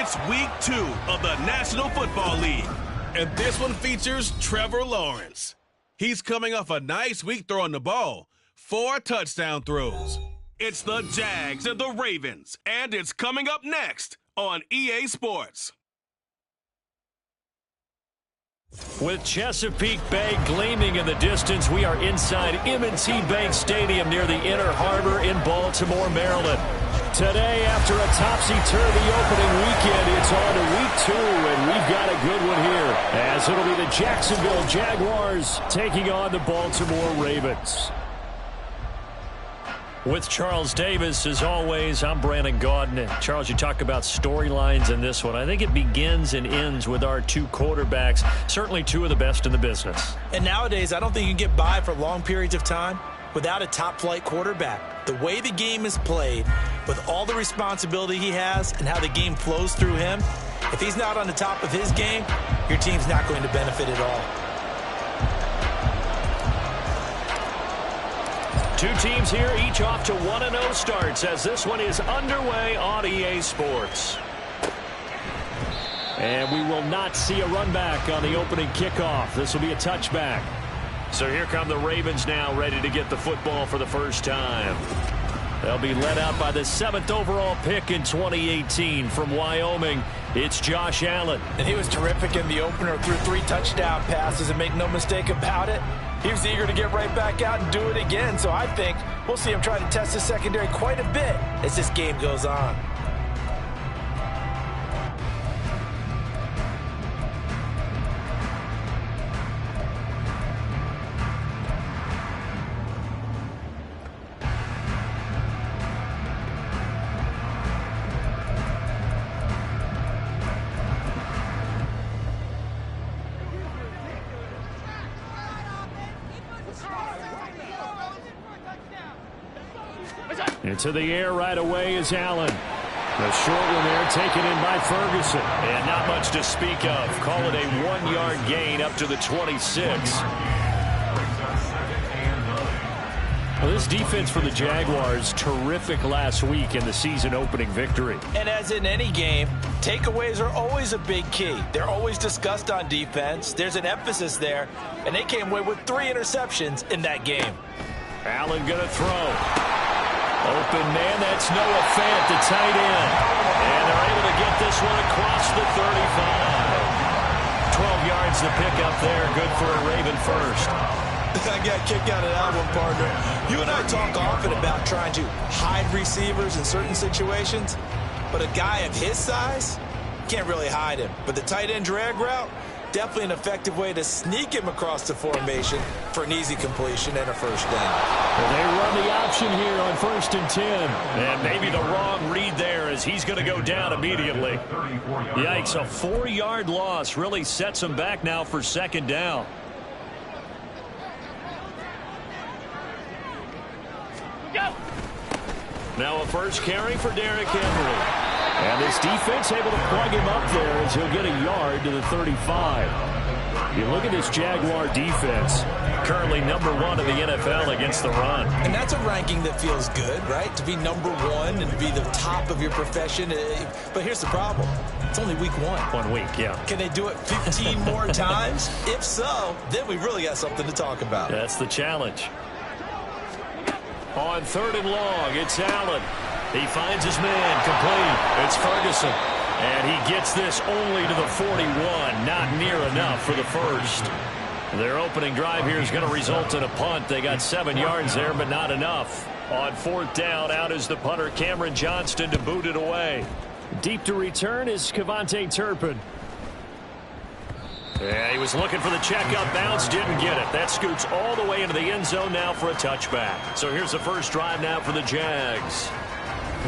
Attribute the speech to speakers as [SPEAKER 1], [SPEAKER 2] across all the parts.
[SPEAKER 1] It's week 2 of the National Football League, and this one features Trevor Lawrence. He's coming off a nice week throwing the ball, 4 touchdown throws. It's the Jags and the Ravens, and it's coming up next on EA Sports.
[SPEAKER 2] With Chesapeake Bay gleaming in the distance, we are inside M&T Bank Stadium near the Inner Harbor in Baltimore, Maryland. Today, after a topsy-turvy opening weekend, it's on to week 2, and we've got a good one here, as it'll be the Jacksonville Jaguars taking on the Baltimore Ravens. With Charles Davis, as always, I'm Brandon Gaudin. Charles, you talk about storylines in this one. I think it begins and ends with our 2 quarterbacks, certainly 2 of the best in the business.
[SPEAKER 3] And nowadays, I don't think you can get by for long periods of time without a top-flight quarterback. The way the game is played, with all the responsibility he has and how the game flows through him, if he's not on the top of his game, your team's not going to benefit at all.
[SPEAKER 2] 2 teams here, each off to 1-0 starts as this one is underway on EA Sports. And we will not see a run back on the opening kickoff. This will be a touchback. So here come the Ravens now, ready to get the football for the first time. They'll be led out by the 7th overall pick in 2018 from Wyoming. It's Josh Allen.
[SPEAKER 3] And he was terrific in the opener, threw 3 touchdown passes, and make no mistake about it, he was eager to get right back out and do it again. So I think we'll see him try to test his secondary quite a bit as this game goes on.
[SPEAKER 2] Into the air right away is Allen. The short one there taken in by Ferguson. And not much to speak of. Call it a 1-yard gain up to the 26. Well, this defense for the Jaguars, terrific last week in the season opening victory.
[SPEAKER 3] And as in any game, takeaways are always a big key. They're always discussed on defense. There's an emphasis there, and they came away with 3 interceptions in that game.
[SPEAKER 2] Allen going to throw. Open man, that's Noah Fant, the tight end. And they're able to get this one across the 35. 12 yards to pick up there. Good for a Raven first.
[SPEAKER 3] I got kicked out of that one, partner. You and I talk often about trying to hide receivers in certain situations, but a guy of his size, can't really hide him. But the tight end drag route, definitely an effective way to sneak him across the formation for an easy completion and a first down.
[SPEAKER 2] Well, they run the option here on 1st and 10. And maybe the wrong read there as he's going to go down immediately. Yikes, a 4-yard loss really sets him back now for 2nd down. Go. Now a first carry for Derrick Henry. And this defense able to plug him up there as he'll get a yard to the 35. You look at this Jaguar defense, currently number 1 in the NFL against the run.
[SPEAKER 3] And that's a ranking that feels good, right? To be number 1 and to be the top of your profession. But here's the problem. It's only week 1.
[SPEAKER 2] 1 week, yeah.
[SPEAKER 3] Can they do it 15 more times? If so, then we really got something to talk about.
[SPEAKER 2] That's the challenge. On 3rd and long, it's Allen. He finds his man complete. It's Ferguson. And he gets this only to the 41. Not near enough for the first. Their opening drive here is going to result in a punt. They got 7 yards there, but not enough. On 4th down, out is the punter, Cameron Johnston, to boot it away. Deep to return is Kevontae Turpin. Yeah, he was looking for the check-up bounce, didn't get it. That scoots all the way into the end zone now for a touchback. So here's the first drive now for the Jags.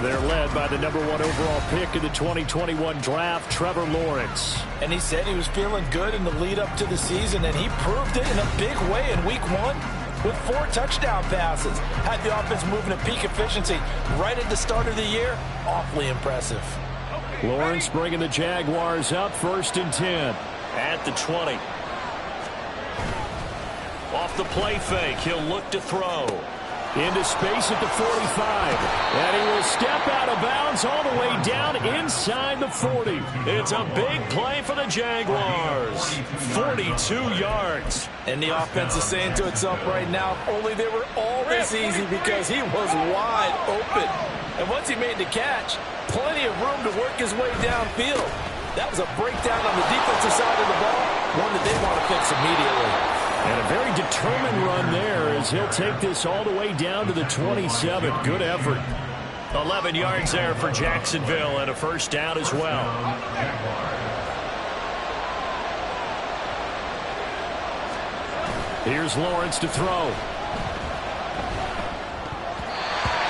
[SPEAKER 2] They're led by the number 1 overall pick in the 2021 draft, Trevor Lawrence.
[SPEAKER 3] And he said he was feeling good in the lead-up to the season, and he proved it in a big way in week 1 with 4 touchdown passes. Had the offense moving at peak efficiency right at the start of the year. Awfully impressive.
[SPEAKER 2] Lawrence bringing the Jaguars up, 1st and 10. At the 20. Off the play fake, he'll look to throw. Into space at the 45. And he will step out of bounds all the way down inside the 40. It's a big play for the Jaguars. 42 yards.
[SPEAKER 3] And the offense is saying to itself right now, if only they were all this easy, because he was wide open. And once he made the catch, plenty of room to work his way downfield. That was a breakdown on the defensive side of the ball, one that they want to fix immediately.
[SPEAKER 2] And a very determined run there as he'll take this all the way down to the 27. Good effort. 11 yards there for Jacksonville and a first down as well. Here's Lawrence to throw.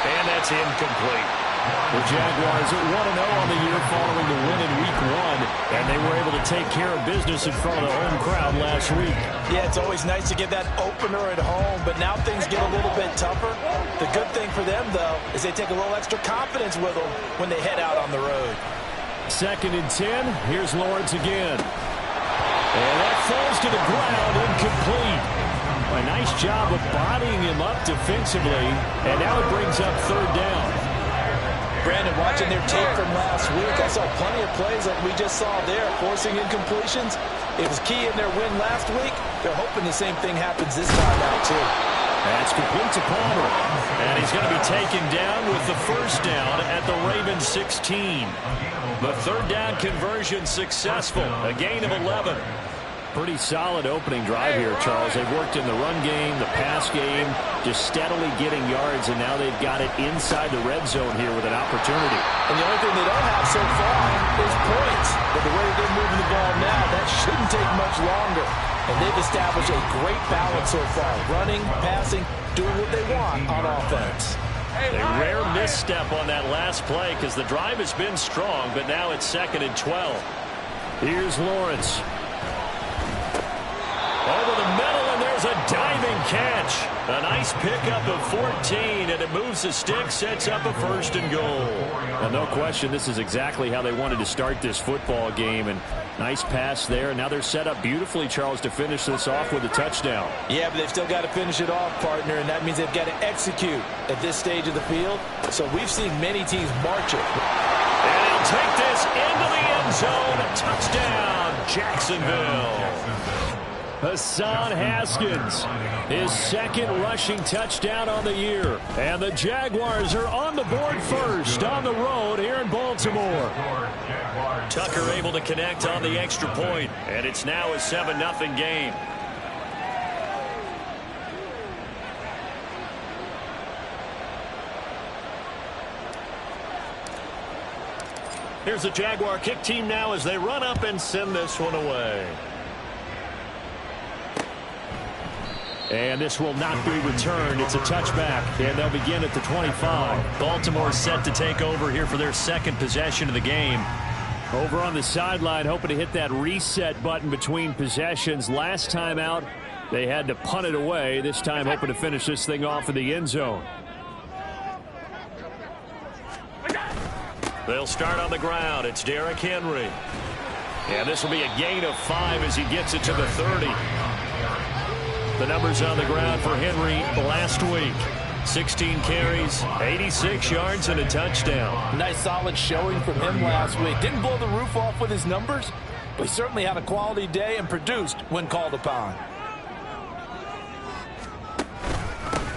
[SPEAKER 2] And that's incomplete. The Jaguars at 1-0 on the year following the win in Week 1, and they were able to take care of business in front of the home crowd last week.
[SPEAKER 3] Yeah, it's always nice to get that opener at home, but now things get a little bit tougher. The good thing for them, though, is they take a little extra confidence with them when they head out on the road.
[SPEAKER 2] 2nd and 10. Here's Lawrence again. And that falls to the ground, incomplete. A nice job of bodying him up defensively, and now it brings up 3rd down.
[SPEAKER 3] Brandon, watching their tape from last week, I saw plenty of plays like we just saw there, forcing incompletions. It was key in their win last week. They're hoping the same thing happens this time out, too.
[SPEAKER 2] That's complete to Palmer. And he's going to be taken down with the first down at the Ravens 16. The 3rd down conversion successful, a gain of 11. Pretty solid opening drive here, Charles. They've worked in the run game, the pass game, just steadily getting yards, and now they've got it inside the red zone here with an opportunity.
[SPEAKER 3] And the only thing they don't have so far is points. But the way they're moving the ball now, that shouldn't take much longer. And they've established a great balance so far, running, passing, doing what they want on offense.
[SPEAKER 2] A rare misstep on that last play because the drive has been strong, but now it's 2nd and 12. Here's Lawrence. Over the middle, and there's a diving catch. A nice pickup of 14, and it moves the stick, sets up a 1st and goal. Well, no question, this is exactly how they wanted to start this football game, and nice pass there. And now they're set up beautifully, Charles, to finish this off with a touchdown.
[SPEAKER 3] Yeah, but they've still got to finish it off, partner, and that means they've got to execute at this stage of the field. So we've seen many teams march it.
[SPEAKER 2] And he'll take this into the end zone. Touchdown, Jacksonville. Hassan Haskins, his 2nd rushing touchdown on the year. And the Jaguars are on the board first on the road here in Baltimore. Tucker able to connect on the extra point, and it's now a 7-0 game. Here's the Jaguar kick team now as they run up and send this one away. And this will not be returned. It's a touchback, and they'll begin at the 25. Baltimore set to take over here for their 2nd possession of the game. Over on the sideline, hoping to hit that reset button between possessions. Last time out, they had to punt it away. This time, hoping to finish this thing off in the end zone. They'll start on the ground. It's Derrick Henry. And this will be a gain of 5 as he gets it to the 30. The numbers on the ground for Henry last week. 16 carries, 86 yards, and a touchdown.
[SPEAKER 3] Nice solid showing from him last week. Didn't blow the roof off with his numbers, but he certainly had a quality day and produced when called upon.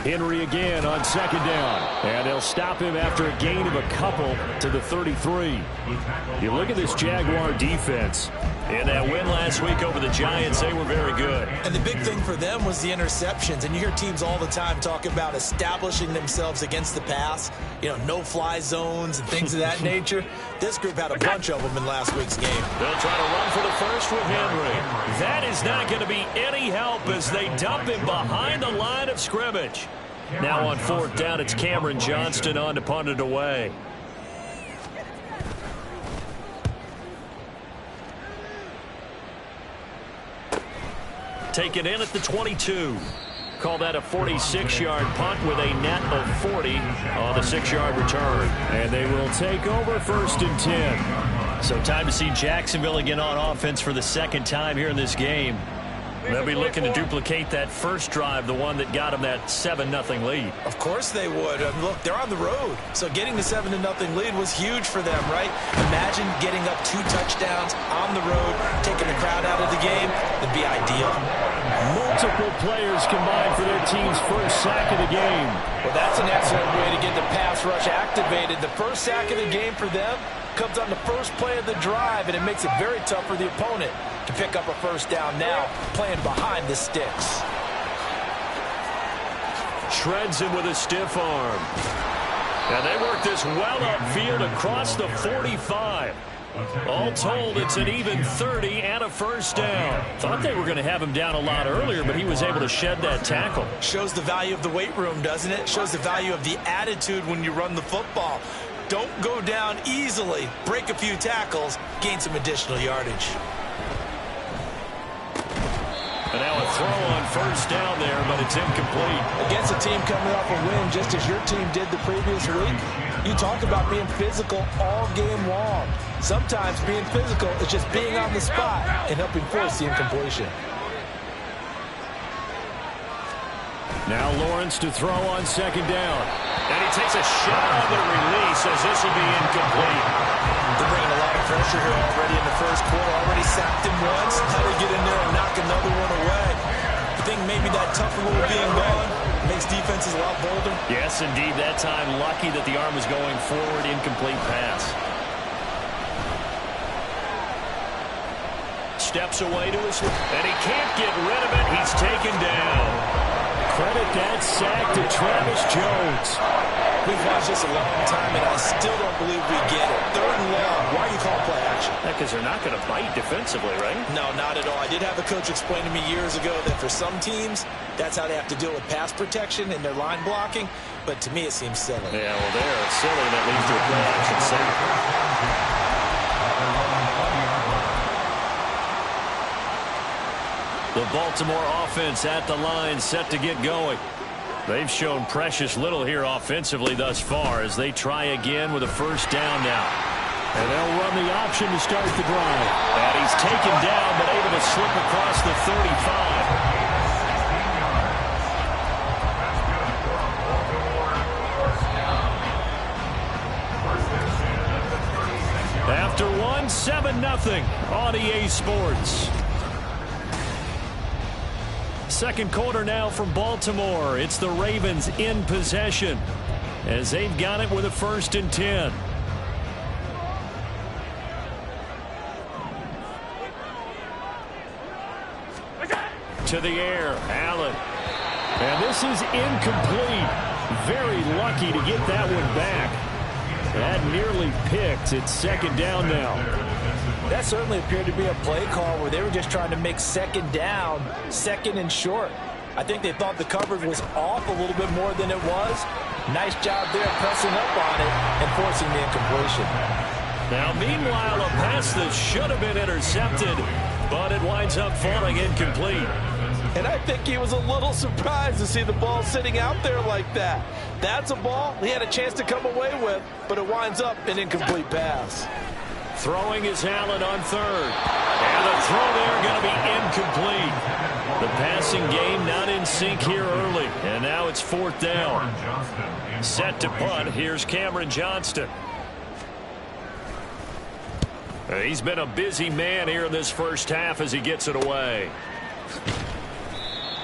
[SPEAKER 2] Henry again on 2nd down. And they'll stop him after a gain of a couple to the 33. You look at this Jaguar defense. In that win last week over the Giants, they were very good.
[SPEAKER 3] And the big thing for them was the interceptions. And you hear teams all the time talk about establishing themselves against the pass. You know, no-fly zones and things of that nature. This group had a bunch of them in last week's game.
[SPEAKER 2] They'll try to run for the first with Henry. That is not going to be any help as they dump him behind the line of scrimmage. Now on 4th down, it's Cameron Johnston on to punt it away. Taken in at the 22. Call that a 46-yard punt with a net of 40 on the 6-yard return. And they will take over 1st and 10. So time to see Jacksonville again on offense for the 2nd time here in this game. They'll be looking to duplicate that first drive, the one that got them that 7-0 lead.
[SPEAKER 3] Of course they would. Look, they're on the road. So getting the 7-0 lead was huge for them, right? Imagine getting up 2 touchdowns on the road, taking the crowd out of the game. It'd be ideal.
[SPEAKER 2] Multiple players combined for their team's first sack of the game.
[SPEAKER 3] Well, that's an excellent way to get the pass rush activated. The first sack of the game for them comes on the first play of the drive, and it makes it very tough for the opponent to pick up a first down now, playing behind the sticks.
[SPEAKER 2] Shreds him with a stiff arm. And they work this well upfield across the 45. All told, it's an even 30 and a first down. Thought they were going to have him down a lot earlier, but he was able to shed that tackle.
[SPEAKER 3] Shows the value of the weight room, doesn't it? Shows the value of the attitude when you run the football. Don't go down easily. Break a few tackles, gain some additional yardage.
[SPEAKER 2] And now a throw on first down there, but it's incomplete.
[SPEAKER 3] Against a team coming off a win, just as your team did the previous week, you talk about being physical all game long. Sometimes being physical is just being on the spot and helping force the incompletion.
[SPEAKER 2] Now Lawrence to throw on second down. And he takes a shot on the release as this will be incomplete.
[SPEAKER 3] They're bringing a lot of pressure here already in the first quarter. Already sacked him once. How to get in there and knock another one away. I think maybe that tougher rule being gone makes defenses a lot bolder.
[SPEAKER 2] Yes, indeed. That time, lucky that the arm was going forward. Incomplete pass. Steps away to his... And he can't get rid of it. He's taken down. Credit that sack to Travis Jones.
[SPEAKER 3] We've watched this a long time, and I still don't believe we get it. 3rd and long. Why are you calling play action?
[SPEAKER 2] Because they're not going to bite defensively, right?
[SPEAKER 3] No, not at all. I did have a coach explain to me years ago that for some teams, that's how they have to deal with pass protection and their line blocking. But to me, it seems silly.
[SPEAKER 2] Yeah, well, there, it's silly. That leads to a play action save. The Baltimore offense at the line, set to get going. They've shown precious little here offensively thus far as they try again with a first down now. And they'll run the option to start the drive. And he's taken down but able to slip across the 35. After one, 7-0 on EA Sports. Second quarter now from Baltimore. It's the Ravens in possession as they've got it with a 1st and 10. To the air, Allen. And this is incomplete. Very lucky to get that one back. That nearly picked. It's 2nd down now.
[SPEAKER 3] That certainly appeared to be a play call where they were just trying to make 2nd down, 2nd and short. I think they thought the coverage was off a little bit more than it was. Nice job there pressing up on it and forcing the incompletion.
[SPEAKER 2] Now, meanwhile, a pass that should have been intercepted, but it winds up falling incomplete.
[SPEAKER 3] And I think he was a little surprised to see the ball sitting out there like that. That's a ball he had a chance to come away with, but it winds up an incomplete pass.
[SPEAKER 2] Throwing is Allen on 3rd. And the throw there going to be incomplete. The passing game not in sync here early. And now it's 4th down. Set to punt. Here's Cameron Johnston. He's been a busy man here in this first half as he gets it away.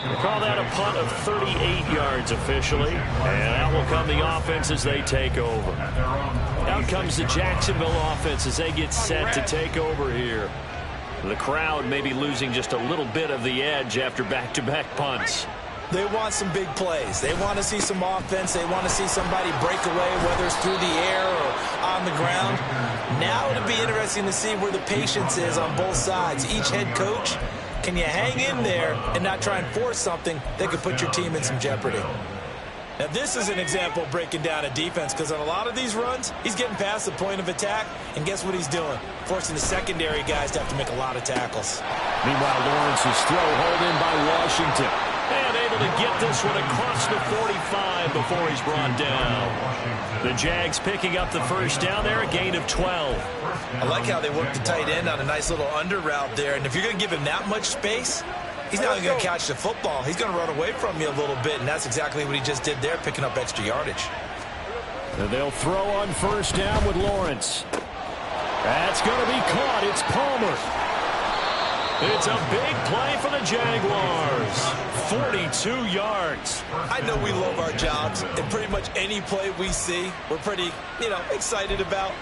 [SPEAKER 2] We'll call that a punt of 38 yards officially. And out will come the offense as they take over. Out comes the Jacksonville offense as they get set to take over here. The crowd may be losing just a little bit of the edge after back-to-back punts.
[SPEAKER 3] They want some big plays. They want to see some offense. They want to see somebody break away, whether it's through the air or on the ground. Now it'll be interesting to see where the patience is on both sides. Each head coach, can you hang in there and not try and force something that could put your team in some jeopardy? Now, this is an example of breaking down a defense because on a lot of these runs, he's getting past the point of attack, and guess what he's doing? Forcing the secondary guys to have to make a lot of tackles.
[SPEAKER 2] Meanwhile, Lawrence's throw hauled in by Washington. And able to get this one across the 45 before he's brought down. The Jags picking up the first down there, a gain of 12.
[SPEAKER 3] I like how they work the tight end on a nice little under route there, and if you're going to give him that much space, He's not even going to catch the football. He's going to run away from you a little bit, and that's exactly what he just did there, picking up extra yardage.
[SPEAKER 2] And they'll throw on first down with Lawrence. That's going to be caught. It's Palmer. It's a big play for the Jaguars. 42 yards.
[SPEAKER 3] I know we love our jobs, and pretty much any play we see, we're pretty, excited about.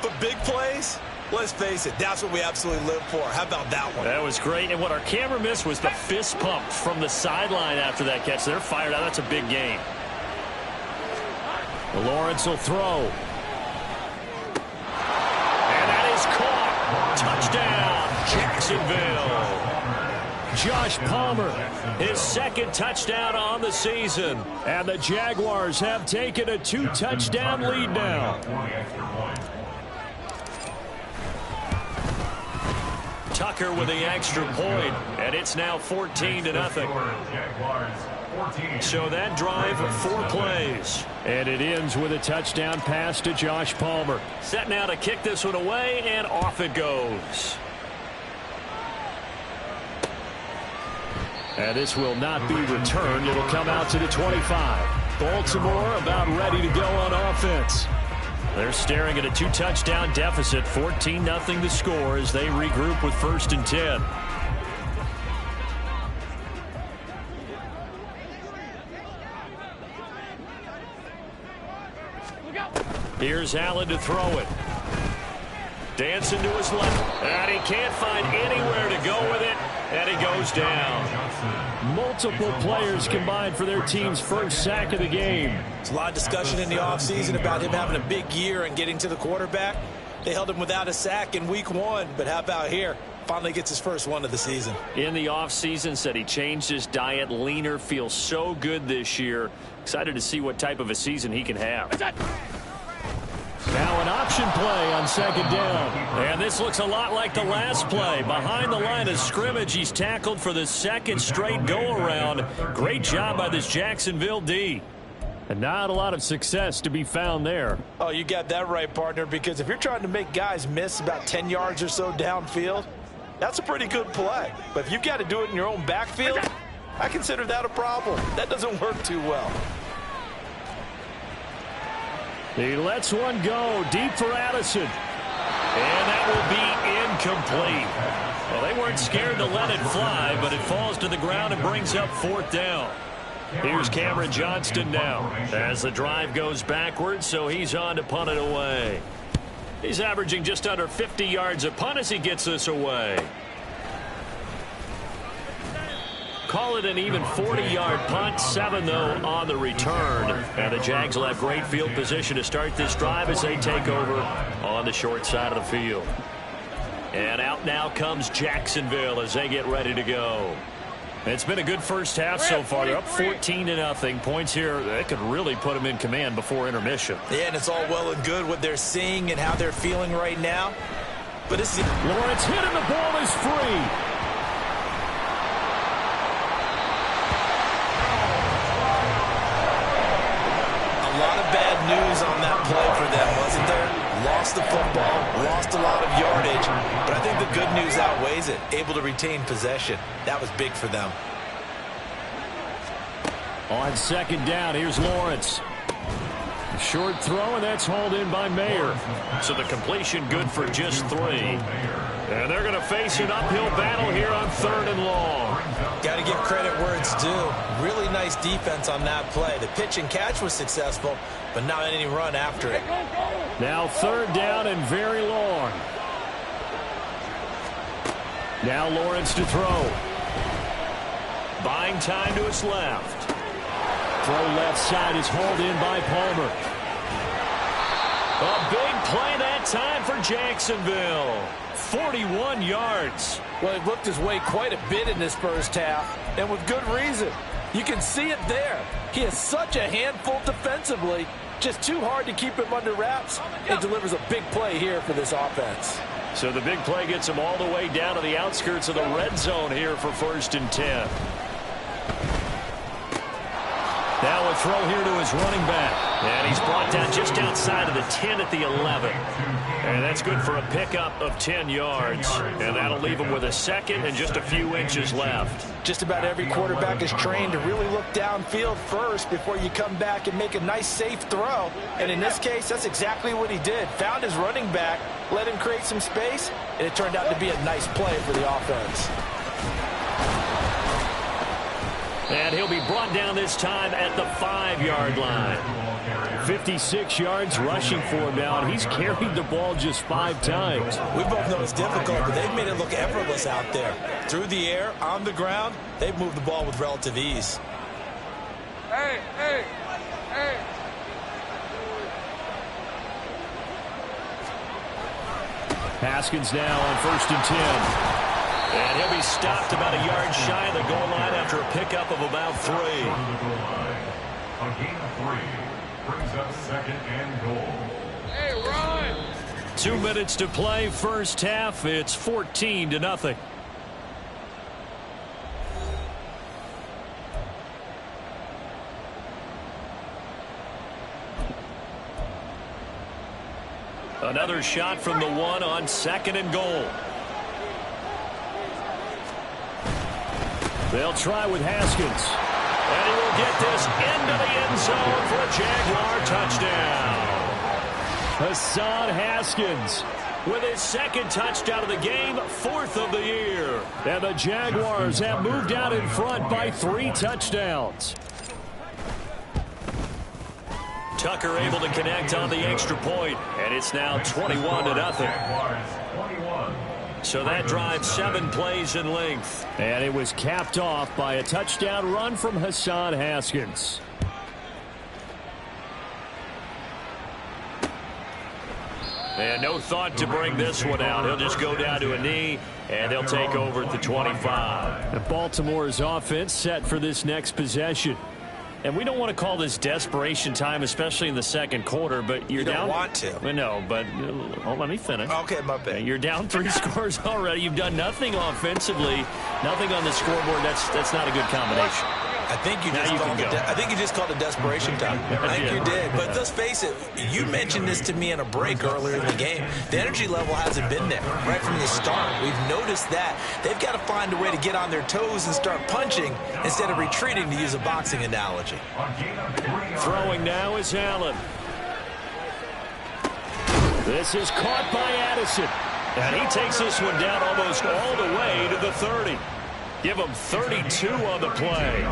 [SPEAKER 3] But big plays, let's face it, that's what we absolutely live for. How about that one?
[SPEAKER 2] That was great, and what our camera missed was the fist pump from the sideline after that catch. They're fired out. That's a big gain. Lawrence will throw. And that is caught. Touchdown, Jacksonville. Josh Palmer, his second touchdown on the season. And the Jaguars have taken a 2-touchdown lead now. Tucker with the extra point, and it's now 14-0. So that drive, 4 plays. And it ends with a touchdown pass to Josh Palmer. Set now to kick this one away, and off it goes. And this will not be returned. It'll come out to the 25. Baltimore about ready to go on offense. They're staring at a 2-touchdown deficit, 14-0 the score as they regroup with 1st and 10. Here's Allen to throw it. Dancing to his left, and he can't find anywhere to go with it, and he goes down. Multiple players combined for their team's first sack of the game.
[SPEAKER 3] There's a lot of discussion in the offseason about him having a big year and getting to the quarterback. They held him without a sack in week 1, but how about here? Finally gets his first one of the season.
[SPEAKER 2] In the offseason, said he changed his diet, leaner, feels so good this year. Excited to see what type of a season he can have. Now an option play on 2nd down. And this looks a lot like the last play. Behind the line of scrimmage, he's tackled for the second straight go-around. Great job by this Jacksonville D. And not a lot of success to be found there.
[SPEAKER 3] Oh, you got that right, partner, because if you're trying to make guys miss about 10 yards or so downfield, that's a pretty good play. But if you've got to do it in your own backfield, I consider that a problem. That doesn't work too well.
[SPEAKER 2] He lets one go deep for Addison. And that will be incomplete. Well, they weren't scared to let it fly, but it falls to the ground and brings up 4th down. Here's Cameron Johnston now as the drive goes backwards, so he's on to punt it away. He's averaging just under 50 yards a punt as he gets this away. Call it an even 40-yard punt, 7 though on the return. And the Jags will have great field position to start this drive as they take over on the short side of the field. And out now comes Jacksonville as they get ready to go. It's been a good first half so far. They're up 14-0. Points here, that could really put them in command before intermission.
[SPEAKER 3] Yeah, and it's all well and good what they're seeing and how they're feeling right now. But this is
[SPEAKER 2] Lawrence hit and the ball is free.
[SPEAKER 3] bad news on that play for them, wasn't there? Lost the football, lost a lot of yardage, but I think the good news outweighs it. Able to retain possession. That was big for them.
[SPEAKER 2] On second down, here's Lawrence. Short throw, and that's hauled in by Mayer. So the completion good for just 3. And they're going to face an uphill battle here on 3rd and long.
[SPEAKER 3] Got to give credit where it's due. Really nice defense on that play. The pitch and catch was successful, but not any run after it.
[SPEAKER 2] Now 3rd down and very long. Now Lawrence to throw. Buying time to his left. Throw left side is hauled in by Palmer. A big play that time for Jacksonville. 41 yards.
[SPEAKER 4] Well, he looked his way quite a bit in this first half, and with good reason. You can see it there. He is such a handful defensively. Just too hard to keep him under wraps, and delivers a big play here for this offense.
[SPEAKER 2] So the big play gets him all the way down to the outskirts of the red zone here for 1st and 10. Now a throw here to his running back. And he's brought down just outside of the 10 at the 11. And that's good for a pickup of 10 yards. And that'll leave him with a second and just a few inches left.
[SPEAKER 4] Just about every quarterback is trained to really look downfield first before you come back and make a nice, safe throw. And in this case, that's exactly what he did. Found his running back, let him create some space, and it turned out to be a nice play for the offense.
[SPEAKER 2] And he'll be brought down this time at the 5-yard line. 56 yards rushing for him now, and he's carried the ball just 5 times.
[SPEAKER 3] We both know it's difficult, but they've made it look effortless out there. Through the air, on the ground, they've moved the ball with relative ease.
[SPEAKER 5] Hey, hey, hey.
[SPEAKER 2] Haskins now on 1st and 10. And he'll be stopped about a yard shy of the goal line after a pickup of about 3.
[SPEAKER 5] A gain of 3 brings up 2nd and goal. Hey, run!
[SPEAKER 2] 2 minutes to play, first half. It's 14-0. Another shot from the 1 on 2nd and goal. They'll try with Haskins. And he will get this into the end zone for a Jaguar touchdown. Hassan Haskins with his 2nd touchdown of the game, 4th of the year. And the Jaguars have moved out in front by 3 touchdowns. Tucker able to connect on the extra point, and it's now 21-0. So that drive 7 plays in length. And it was capped off by a touchdown run from Hassan Haskins. And no thought to bring this one out. He'll just go down to a knee, and they'll take over at the 25. And Baltimore's offense set for this next possession. And we don't want to call this desperation time, especially in the 2nd quarter, but you're down.
[SPEAKER 3] You don't want to.
[SPEAKER 2] Well, no, but let me finish.
[SPEAKER 3] Okay, my bad.
[SPEAKER 2] You're down 3 scores already. You've done nothing offensively, nothing on the scoreboard. That's not a good combination.
[SPEAKER 3] I think you just called it desperation time. I think you did. But let's face it, you mentioned this to me in a break earlier in the game. The energy level hasn't been there right from the start. We've noticed that. They've got to find a way to get on their toes and start punching instead of retreating, to use a boxing analogy.
[SPEAKER 2] Throwing now is Allen. This is caught by Addison. And he takes this one down almost all the way to the 30. Give them 32 on the play.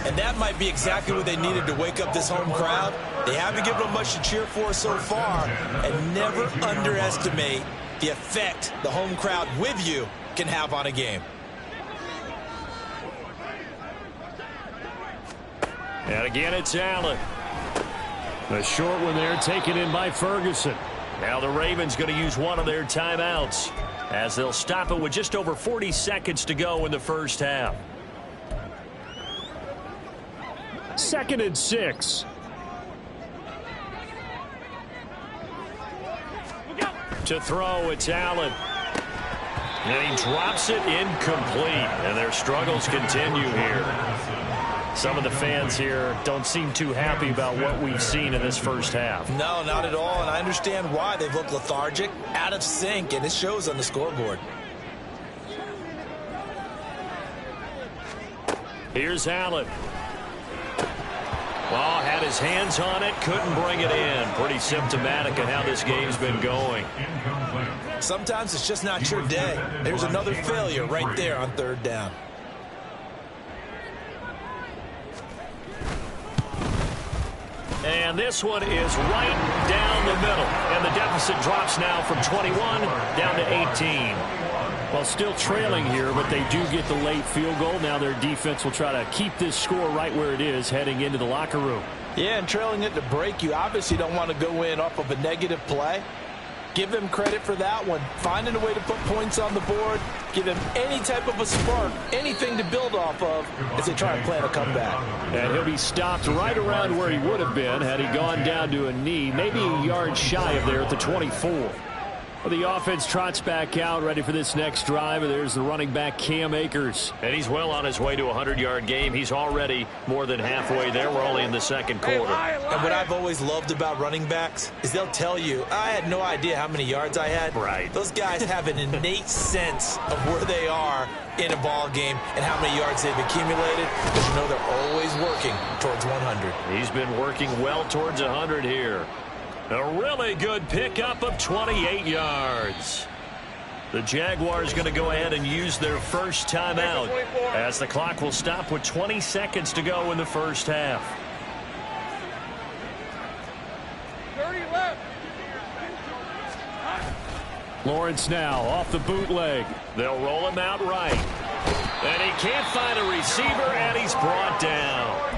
[SPEAKER 3] And that might be exactly what they needed to wake up this home crowd. They haven't given them much to cheer for so far. And never underestimate the effect the home crowd with you can have on a game.
[SPEAKER 2] And again, it's Allen. The short one there taken in by Ferguson. Now the Ravens going to use one of their timeouts, as they'll stop it with just over 40 seconds to go in the first half. 2nd and 6. To throw, it's Allen. And he drops it incomplete. And their struggles continue here. Some of the fans here don't seem too happy about what we've seen in this first half.
[SPEAKER 3] No, not at all, and I understand why. They've looked lethargic, out of sync, and it shows on the scoreboard.
[SPEAKER 2] Here's Allen. Well, had his hands on it, couldn't bring it in. Pretty symptomatic of how this game's been going.
[SPEAKER 3] Sometimes it's just not your day. There's another failure right there on 3rd down.
[SPEAKER 2] And this one is right down the middle. And the deficit drops now from 21 down to 18. Well, still trailing here, but they do get the late field goal. Now their defense will try to keep this score right where it is heading into the locker room.
[SPEAKER 4] Yeah, and trailing it to break, you obviously don't want to go in off of a negative play. Give them credit for that one. Finding a way to put points on the board. Give them any type of a spark, anything to build off of as they try and plan a comeback.
[SPEAKER 2] And he'll be stopped right around where he would have been had he gone down to a knee, maybe a yard shy of there at the 24. Well, the offense trots back out, ready for this next drive. And there's the running back, Cam Akers. And he's well on his way to a 100-yard game. He's already more than halfway there. We're only in the second quarter.
[SPEAKER 3] And what I've always loved about running backs is they'll tell you, I had no idea how many yards I had.
[SPEAKER 2] Right.
[SPEAKER 3] Those guys have an innate sense of where they are in a ball game and how many yards they've accumulated, because you know they're always working towards 100.
[SPEAKER 2] He's been working well towards 100 here. A really good pickup of 28 yards. The Jaguars going to go ahead and use their first timeout as the clock will stop with 20 seconds to go in the first half.
[SPEAKER 6] 30 left.
[SPEAKER 2] Lawrence now off the bootleg. They'll roll him out right. And he can't find a receiver, and he's brought down.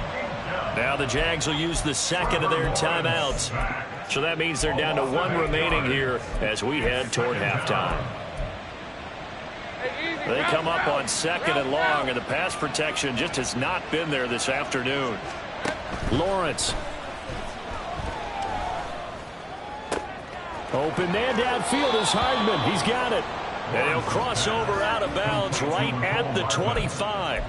[SPEAKER 2] Now the Jags will use the second of their timeouts. So that means they're down to one remaining here as we head toward halftime. They come up on second and long, and the pass protection just has not been there this afternoon. Lawrence. Open man downfield is Hardman. He's got it. And he'll cross over out of bounds right at the 25.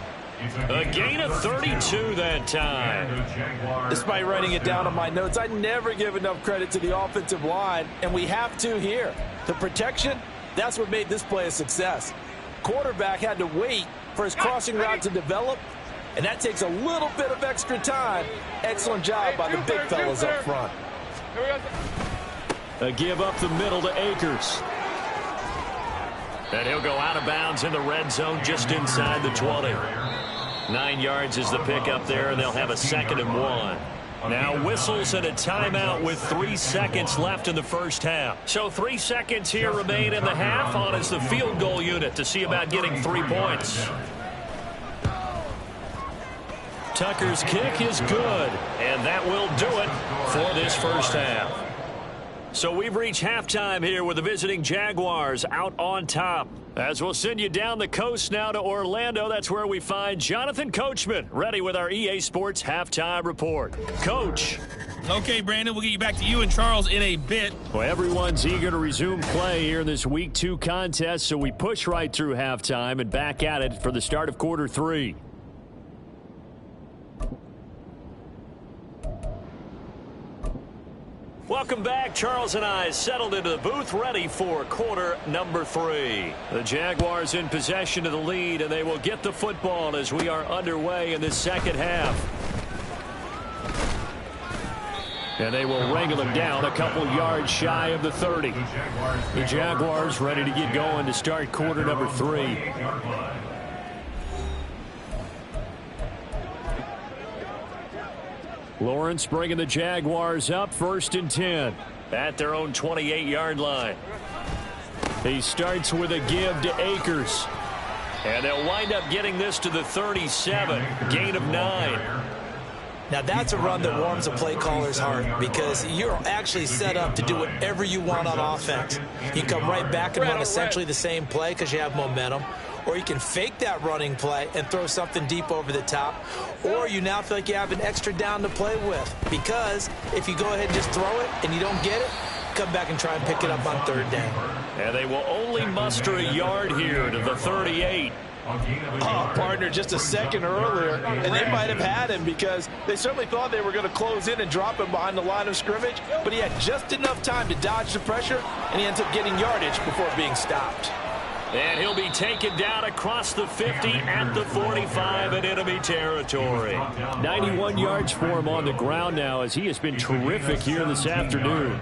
[SPEAKER 2] A gain of 32 that time.
[SPEAKER 4] Despite writing it down on my notes, I never give enough credit to the offensive line, and we have to here. The protection, that's what made this play a success. Quarterback had to wait for his crossing route to develop, and that takes a little bit of extra time. Excellent job by the big fellas up front.
[SPEAKER 2] A give up the middle to Akers. And he'll go out of bounds in the red zone just inside the 20. 9 yards is the pickup there, and they'll have a 2nd and 1. Now whistles and a timeout with 3 seconds left in the first half. So 3 seconds here remain in the half. On is the field goal unit to see about getting 3 points. Tucker's kick is good, and that will do it for this first half. So we've reached halftime here with the visiting Jaguars out on top. As we'll send you down the coast now to Orlando, that's where we find Jonathan Coachman, ready with our EA Sports Halftime Report. Coach.
[SPEAKER 7] Okay, Brandon, we'll get you back to you and Charles in a bit.
[SPEAKER 2] Well, everyone's eager to resume play here in this Week 2 contest, so we push right through halftime and back at it for the start of quarter 3. Welcome back. Charles and I settled into the booth, ready for quarter number 3. The Jaguars in possession of the lead, and they will get the football as we are underway in the second half. And they will wrangle him down a couple yards shy of the 30. The Jaguars ready to get going to start quarter number 3. Lawrence bringing the Jaguars up, 1st and 10 at their own 28-yard line. He starts with a give to Akers. And they'll wind up getting this to the 37, gain of 9.
[SPEAKER 3] Now that's a run that warms a play caller's heart, because you're actually set up to do whatever you want on offense. You come right back and run essentially the same play because you have momentum. Or you can fake that running play and throw something deep over the top. Or you now feel like you have an extra down to play with. Because if you go ahead and just throw it and you don't get it, come back and try and pick it up on 3rd down.
[SPEAKER 2] And they will only muster a yard here to the 38.
[SPEAKER 4] Oh, partner, just a second earlier, and they might have had him because they certainly thought they were going to close in and drop him behind the line of scrimmage, but he had just enough time to dodge the pressure, and he ends up getting yardage before being stopped.
[SPEAKER 2] And he'll be taken down across the 50 at the 45 in enemy territory. 91 yards for him on the ground now, as he has been terrific here this afternoon.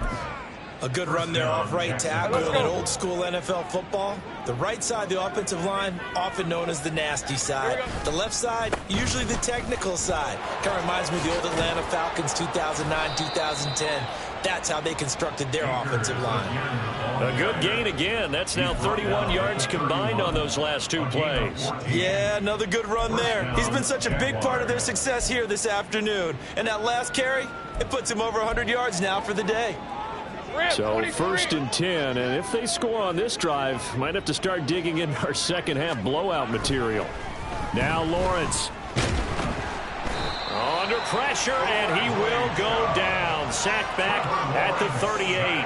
[SPEAKER 3] A good run there off right tackle in old school NFL football. The right side, the offensive line, often known as the nasty side. The left side, usually the technical side. Kind of reminds me of the old Atlanta Falcons 2009, 2010. That's how they constructed their offensive line.
[SPEAKER 2] A good gain again. That's now 31 yards combined on those last 2 plays.
[SPEAKER 3] Yeah, another good run there. He's been such a big part of their success here this afternoon. And that last carry, it puts him over 100 yards now for the day.
[SPEAKER 2] So 1st and 10, and if they score on this drive, might have to start digging in our second half blowout material. Now Lawrence. Under pressure, and he will go down. Sacked back at the 38.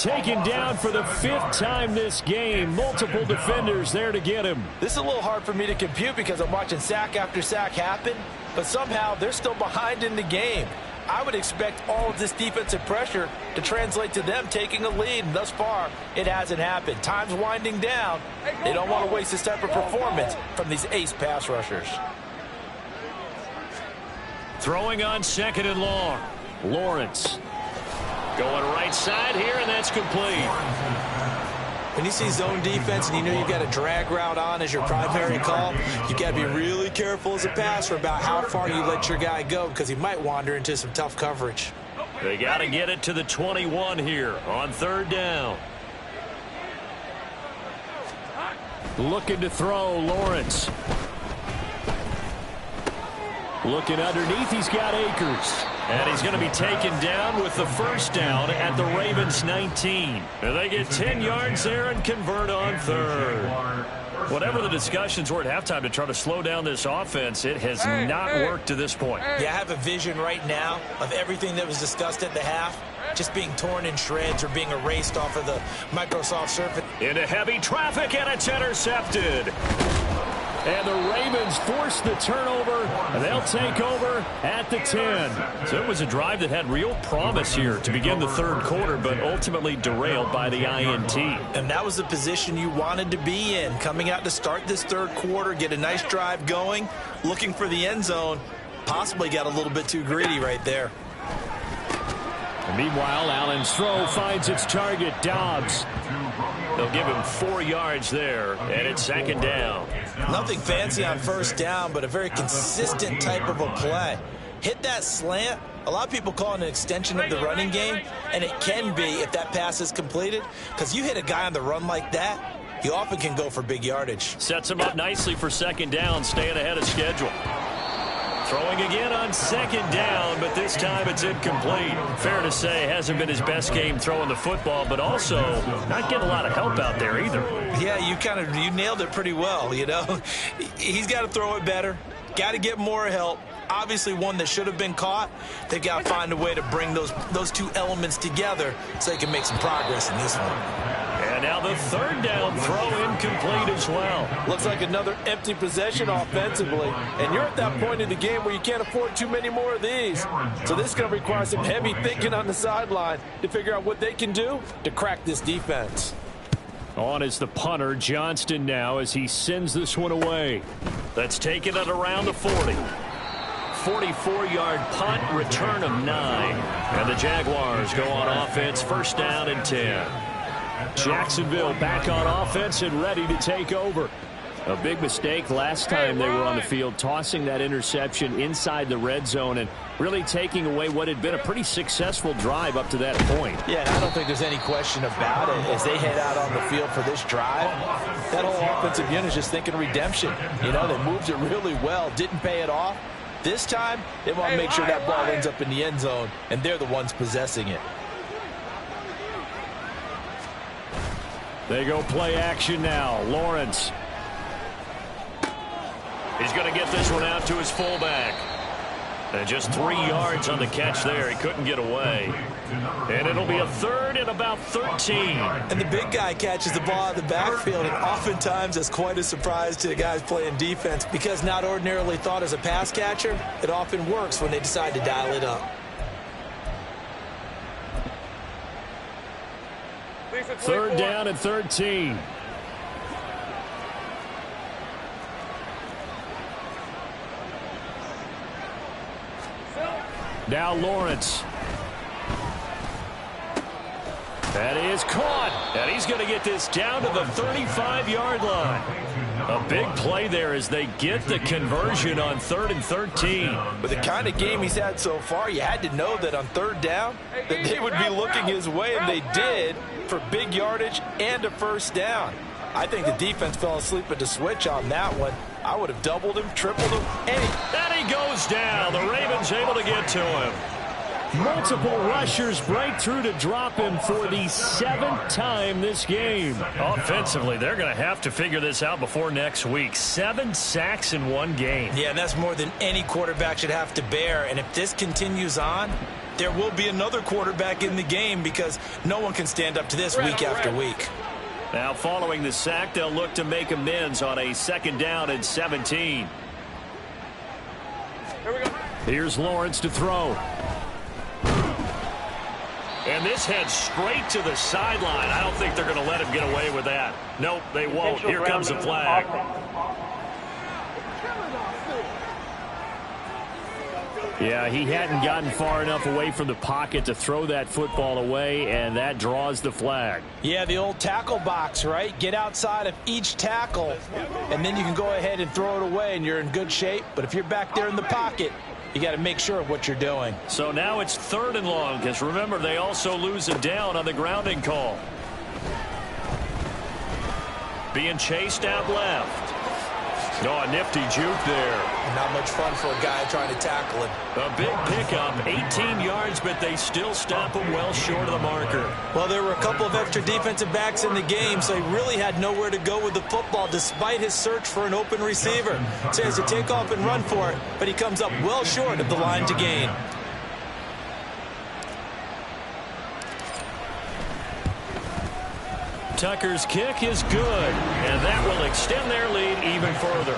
[SPEAKER 2] taken down for the 5th time this game. Multiple defenders there to get him.
[SPEAKER 4] This is a little hard for me to compute because I'm watching sack after sack happen, but somehow they're still behind in the game. I would expect all of this defensive pressure to translate to them taking a lead, and thus far, it hasn't happened. Time's winding down. They don't want to waste this type of performance from these ace pass rushers.
[SPEAKER 2] Throwing on 2nd and long. Lawrence going right side here, and that's complete.
[SPEAKER 3] When you see zone defense and you know you've got a drag route on as your primary call, you got to be really careful as a passer about how far you let your guy go because he might wander into some tough coverage.
[SPEAKER 2] They got to get it to the 21 here on 3rd down. Looking to throw, Lawrence. Looking underneath, he's got Akers. And he's going to be taken down with the 1st down at the Ravens 19. And they get 10 yards there and convert on 3rd. Whatever the discussions were at halftime to try to slow down this offense, it has not worked to this point.
[SPEAKER 3] Yeah, I have a vision right now of everything that was discussed at the half just being torn in shreds or being erased off of the Microsoft Surface.
[SPEAKER 2] Into heavy traffic, and it's intercepted. And the Ravens force the turnover, and they'll take over at the 10. So it was a drive that had real promise here to begin the 3rd quarter, but ultimately derailed by the INT.
[SPEAKER 3] And that was the position you wanted to be in, coming out to start this 3rd quarter, get a nice drive going, looking for the end zone. Possibly got a little bit too greedy right there.
[SPEAKER 2] And meanwhile, Allen's throw finds its target, Dobbs. They'll give him 4 yards there, and it's 2nd down.
[SPEAKER 3] Nothing fancy on 1st down, but a very consistent type of a play. Hit that slant. A lot of people call it an extension of the running game, and it can be if that pass is completed, because you hit a guy on the run like that, he often can go for big yardage.
[SPEAKER 2] Sets him up nicely for 2nd down, staying ahead of schedule. Throwing again on 2nd down, but this time it's incomplete. Fair to say, hasn't been his best game throwing the football, but also not getting a lot of help out there either.
[SPEAKER 3] Yeah, you nailed it pretty well, you know. He's got to throw it better, got to get more help. Obviously one that should have been caught. They've got to find a way to bring those two elements together so they can make some progress in this one.
[SPEAKER 2] And now the 3rd down throw incomplete as well.
[SPEAKER 4] Looks like another empty possession offensively. And you're at that point in the game where you can't afford too many more of these. So this is going to require some heavy thinking on the sideline to figure out what they can do to crack this defense.
[SPEAKER 2] On is the punter, Johnston, now as he sends this one away. That's taken at around the 40. 44-yard punt, return of 9. And the Jaguars go on offense, 1st down and 10. Jacksonville back on offense and ready to take over. A big mistake last time they were on the field, tossing that interception inside the red zone and really taking away what had been a pretty successful drive up to that point.
[SPEAKER 4] Yeah, and I don't think there's any question about it. As they head out on the field for this drive, that whole offensive unit is just thinking redemption. You know, they moved it really well, didn't pay it off. This time, they want to make sure that ball ends up in the end zone, and they're the ones possessing it.
[SPEAKER 2] They go play action now. Lawrence. He's going to get this one out to his fullback. And just 3 yards on the catch there. He couldn't get away. And it'll be a 3rd and about 13.
[SPEAKER 3] And the big guy catches the ball out of the backfield, and oftentimes that's quite a surprise to the guys playing defense because not ordinarily thought as a pass catcher, it often works when they decide to dial it up.
[SPEAKER 2] 3rd down and 13. Now Lawrence. That is caught. And he's going to get this down to the 35-yard line. A big play there as they get the conversion on 3rd and 13.
[SPEAKER 4] With the kind of game he's had so far, you had to know that on 3rd down that they would be looking his way, and they did, for big yardage and a 1st down. I think the defense fell asleep at the switch on that one. I would have doubled him, tripled him,
[SPEAKER 2] and he goes down. The Ravens able to get to him. Multiple rushers break through to drop him for the 7th time this game. Offensively, they're going to have to figure this out before next week. 7 sacks in one game.
[SPEAKER 3] Yeah, and that's more than any quarterback should have to bear. And if this continues on, there will be another quarterback in the game because no one can stand up to this week after week.
[SPEAKER 2] Now following the sack, they'll look to make amends on a 2nd down and 17.
[SPEAKER 6] Here we go.
[SPEAKER 2] Here's Lawrence to throw. And this heads straight to the sideline. I don't think they're going to let him get away with that. Nope, they won't. Here comes the flag. Yeah, he hadn't gotten far enough away from the pocket to throw that football away, and that draws the flag.
[SPEAKER 4] Yeah, the old tackle box, right? Get outside of each tackle, and then you can go ahead and throw it away, and you're in good shape. But if you're back there in the pocket, you got to make sure of what you're doing.
[SPEAKER 2] So now it's 3rd and long, because remember, they also lose a down on the grounding call. Being chased out left. Oh, a nifty juke there.
[SPEAKER 3] Not much fun for a guy trying to tackle him.
[SPEAKER 2] A big pickup, 18 yards, but they still stop him well short of the marker.
[SPEAKER 3] Well, there were a couple of extra defensive backs in the game, so he really had nowhere to go with the football despite his search for an open receiver. So he has to take off and run for it, but he comes up well short of the line to gain.
[SPEAKER 2] Tucker's kick is good, and that will extend their lead even further.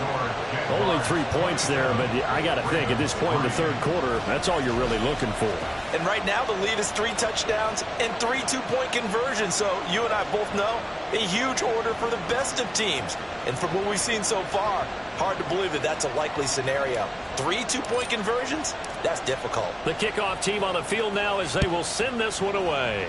[SPEAKER 2] Only 3 points there, but I got to think at this point in the 3rd quarter, that's all you're really looking for.
[SPEAKER 3] And right now the lead is 3 touchdowns and 3 two-point conversions. So you and I both know a huge order for the best of teams. And from what we've seen so far, hard to believe that that's a likely scenario. 3 two-point conversions? That's difficult.
[SPEAKER 2] The kickoff team on the field now as they will send this one away.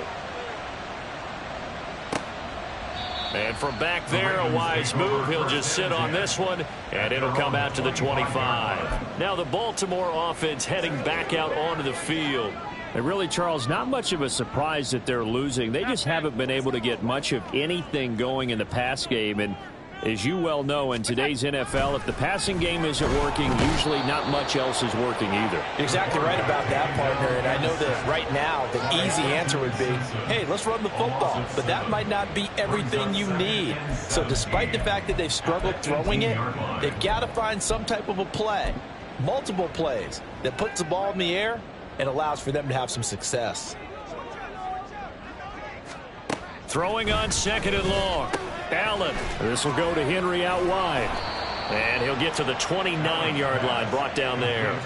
[SPEAKER 2] And from back there, a wise move. He'll just sit on this one, and it'll come out to the 25. Now the Baltimore offense heading back out onto the field. And really, Charles, not much of a surprise that they're losing. They just haven't been able to get much of anything going in the pass game. And as you well know, in today's NFL, if the passing game isn't working, usually not much else is working either.
[SPEAKER 4] You're exactly right about that, partner. And I know that right now the easy answer would be, hey, let's run the football. But that might not be everything you need. So despite the fact that they've struggled throwing it, they've got to find some type of a play, multiple plays, that puts the ball in the air and allows for them to have some success.
[SPEAKER 2] Throwing on 2nd and long. Allen. This will go to Henry out wide. And he'll get to the 29-yard line, brought down there.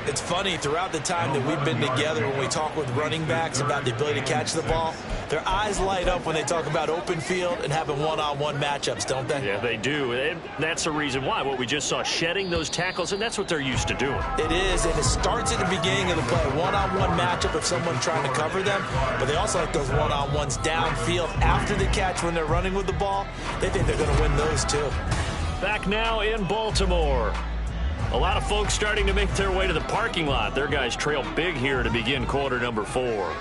[SPEAKER 3] It's funny, throughout the time that we've been together, when we talk with running backs about the ability to catch the ball, their eyes light up when they talk about open field and having one-on-one matchups, don't they?
[SPEAKER 2] Yeah, they do. And that's the reason why. What we just saw, shedding those tackles, and that's what they're used to doing.
[SPEAKER 3] It is, and it starts at the beginning of the play. One-on-one matchup of someone trying to cover them, but they also like those one-on-ones downfield after the catch when they're running with the ball. They think they're going to win those too.
[SPEAKER 2] Back now in Baltimore. A lot of folks starting to make their way to the parking lot. Their guys trail big here to begin quarter number 4.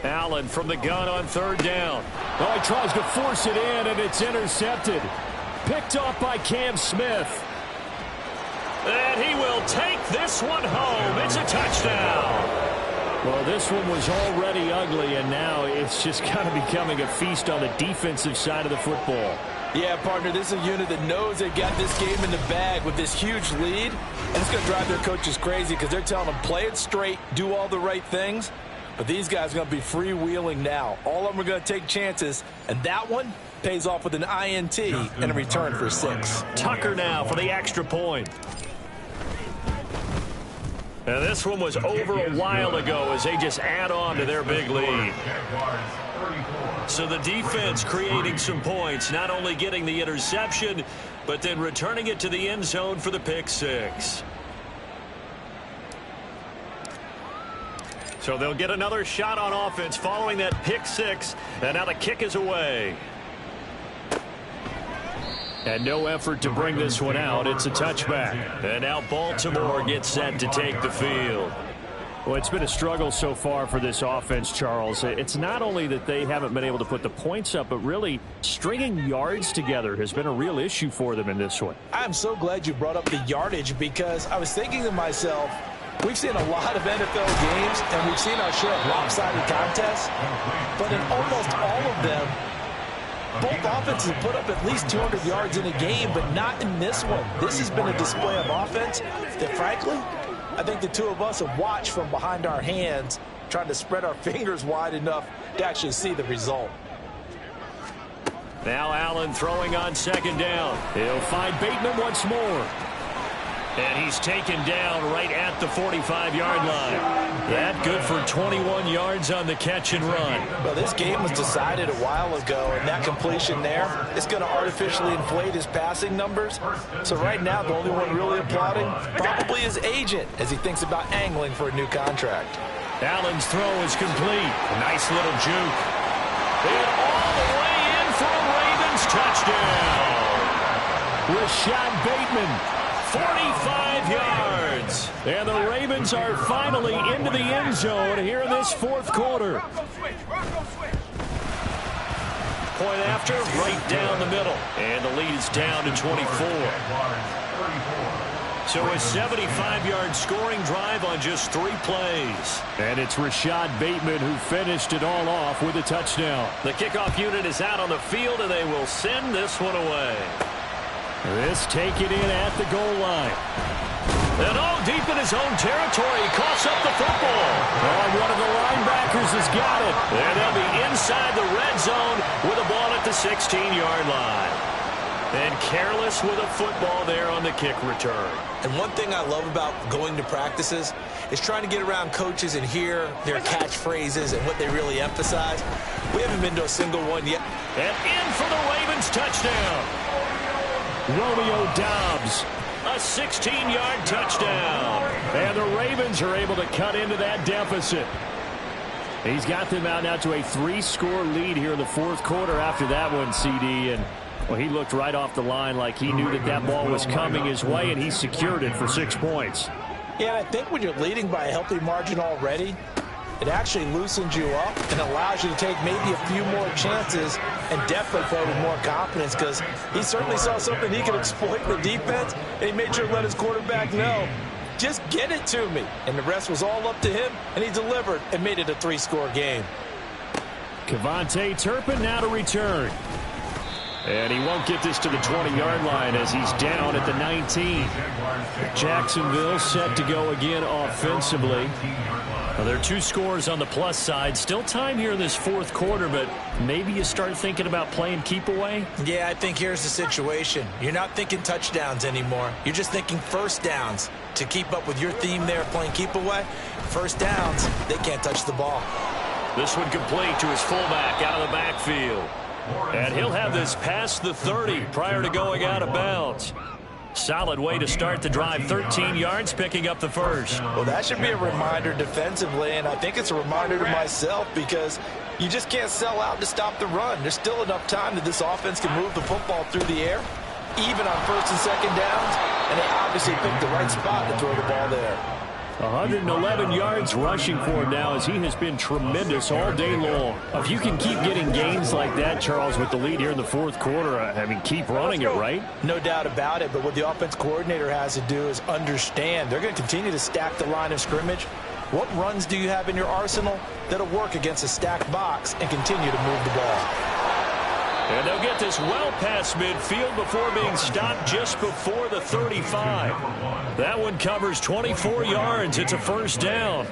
[SPEAKER 2] Allen from the gun on 3rd down. Oh, he tries to force it in, and it's intercepted. Picked off by Cam Smith. And he will take this one home. It's a touchdown. Well, this one was already ugly, and now it's just kind of becoming a feast on the defensive side of the football.
[SPEAKER 4] Yeah, partner, this is a unit that knows they've got this game in the bag with this huge lead, and it's going to drive their coaches crazy because they're telling them play it straight, do all the right things, but these guys are going to be freewheeling now. All of them are going to take chances, and that one pays off with an INT and a return for 6.
[SPEAKER 2] Tucker now for the extra point. And this one was over a while ago as they just add on to their big lead. So the defense creating some points, not only getting the interception, but then returning it to the end zone for the pick 6. So they'll get another shot on offense following that pick 6, and now the kick is away. And no effort to bring this one out. It's a touchback. And now Baltimore gets set to take the field. Well, it's been a struggle so far for this offense, Charles. It's not only that they haven't been able to put the points up, but really stringing yards together has been a real issue for them in this one.
[SPEAKER 4] I'm so glad you brought up the yardage because I was thinking to myself, we've seen a lot of NFL games and we've seen our share of lopsided contests, but in almost all of them, Both offenses have put up at least 200 yards in a game, but not in this one. This has been a display of offense that, frankly, I think the two of us have watched from behind our hands, trying to spread our fingers wide enough to actually see the result.
[SPEAKER 2] Now Allen throwing on second down. He'll find Bateman once more. And he's taken down right at the 45-yard line. That good for 21 yards on the catch and run.
[SPEAKER 4] Well, this game was decided a while ago, and that completion there is going to artificially inflate his passing numbers. So right now, the only one really applauding probably his agent as he thinks about angling for a new contract.
[SPEAKER 2] Allen's throw is complete. A nice little juke. And all the way in for a Ravens touchdown. Rashad Bateman. 45 yards. And the Ravens are finally into the end zone here in this fourth quarter. Point after, right down the middle. And the lead is down to 24. So a 75-yard scoring drive on just 3 plays. And it's Rashad Bateman who finished it all off with a touchdown. The kickoff unit is out on the field, and they will send this one away. This taken in at the goal line. And deep in his own territory, he coughs up the football. And one of the linebackers has got it. And they'll be inside the red zone with a ball at the 16-yard line. And careless with a football there on the kick return.
[SPEAKER 3] And one thing I love about going to practices is trying to get around coaches and hear their catchphrases and what they really emphasize. We haven't been to a single one yet.
[SPEAKER 2] And in for the Ravens touchdown. Romeo Doubs, a 16-yard touchdown. And the Ravens are able to cut into that deficit. He's got them out now to a 3-score lead here in the fourth quarter after that one, CD. And, well, he looked right off the line like he knew that ball was coming his way, and he secured it for 6 points.
[SPEAKER 4] Yeah, I think when you're leading by a healthy margin already, it actually loosens you up and allows you to take maybe a few more chances and definitely play with more confidence, because he certainly saw something he could exploit in the defense, and he made sure to let his quarterback know, just get it to me. And the rest was all up to him, and he delivered and made it a 3-score game.
[SPEAKER 2] KaVontae Turpin now to return. And he won't get this to the 20-yard line as he's down at the 19. Jacksonville set to go again offensively. Well, there are 2 scores on the plus side. Still time here in this fourth quarter, but maybe you start thinking about playing keep away?
[SPEAKER 3] Yeah, I think here's the situation. You're not thinking touchdowns anymore. You're just thinking first downs. To keep up with your theme there, playing keep away, first downs, they can't touch the ball.
[SPEAKER 2] This one complete to his fullback out of the backfield. And he'll have this past the 30 prior to going out of bounds. Solid way to start the drive. 13 yards, picking up the first.
[SPEAKER 4] Well, that should be a reminder defensively, and I think it's a reminder to myself, because you just can't sell out to stop the run. There's still enough time that this offense can move the football through the air, even on first and second downs, and they obviously picked the right spot to throw the ball there.
[SPEAKER 2] 111 yards rushing for him now, as he has been tremendous all day long. If you can keep getting gains like that, Charles, with the lead here in the fourth quarter, I mean, keep running it, right?
[SPEAKER 4] No doubt about it, but what the offense coordinator has to do is understand they're going to continue to stack the line of scrimmage. What runs do you have in your arsenal that'll work against a stacked box and continue to move the ball?
[SPEAKER 2] And they'll get this well past midfield before being stopped just before the 35. That one covers 24 yards. It's a first down.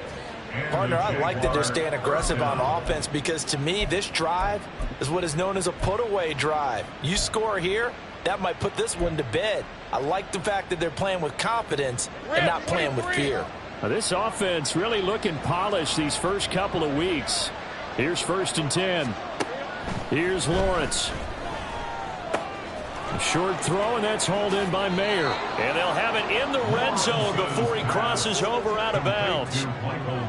[SPEAKER 4] Partner, I like that they're staying aggressive on offense, because to me, this drive is what is known as a put-away drive. You score here, that might put this one to bed. I like the fact that they're playing with confidence and not playing with fear.
[SPEAKER 2] Now, this offense really looking polished these first couple of weeks. Here's 1st and 10. Here's Lawrence. A short throw, and that's hauled in by Mayer. And they'll have it in the red zone before he crosses over out of bounds.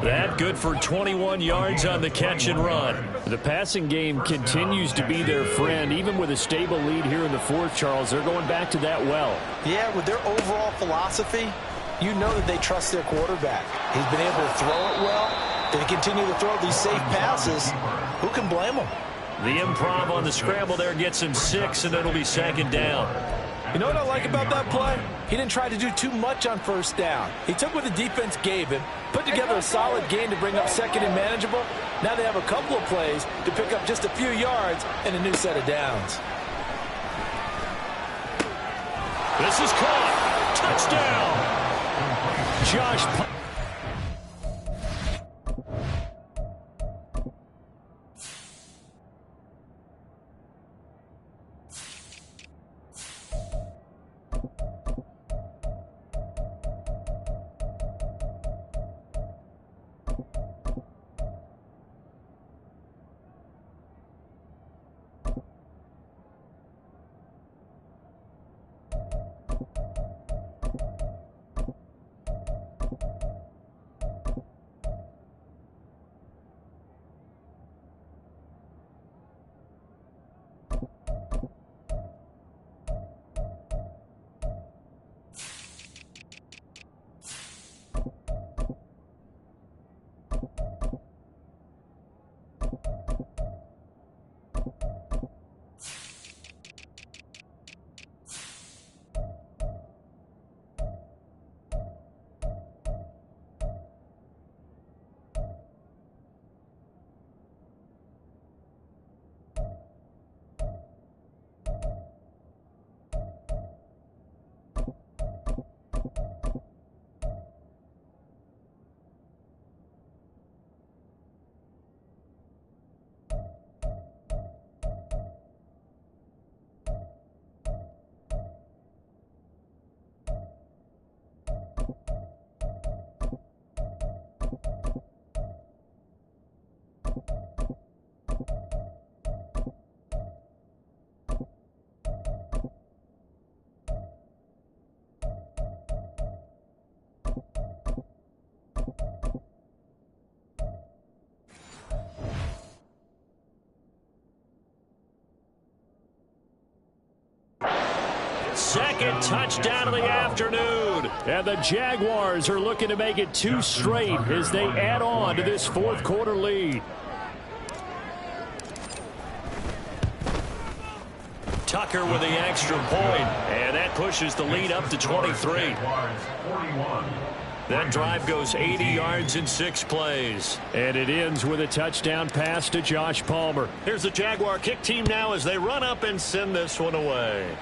[SPEAKER 2] That good for 21 yards on the catch and run. The passing game continues to be their friend. Even with a stable lead here in the fourth, Charles, they're going back to that well.
[SPEAKER 4] Yeah, with their overall philosophy, you know that they trust their quarterback. He's been able to throw it well. They continue to throw these safe passes. Who can blame them?
[SPEAKER 2] The improv on the scramble there gets him 6, and it'll be 2nd down.
[SPEAKER 4] You know what I like about that play? He didn't try to do too much on first down. He took what the defense gave him, put together a solid gain to bring up second and manageable. Now they have a couple of plays to pick up just a few yards and a new set of downs.
[SPEAKER 2] This is caught. Touchdown. Josh Palmer. Second touchdown of the afternoon. And the Jaguars are looking to make it 2 straight as they add on to this fourth quarter lead. Tucker with the extra point, and that pushes the lead up to 23. That drive goes 80 yards in 6 plays. And it ends with a touchdown pass to Josh Palmer. Here's the Jaguar kick team now as they run up and send this one away.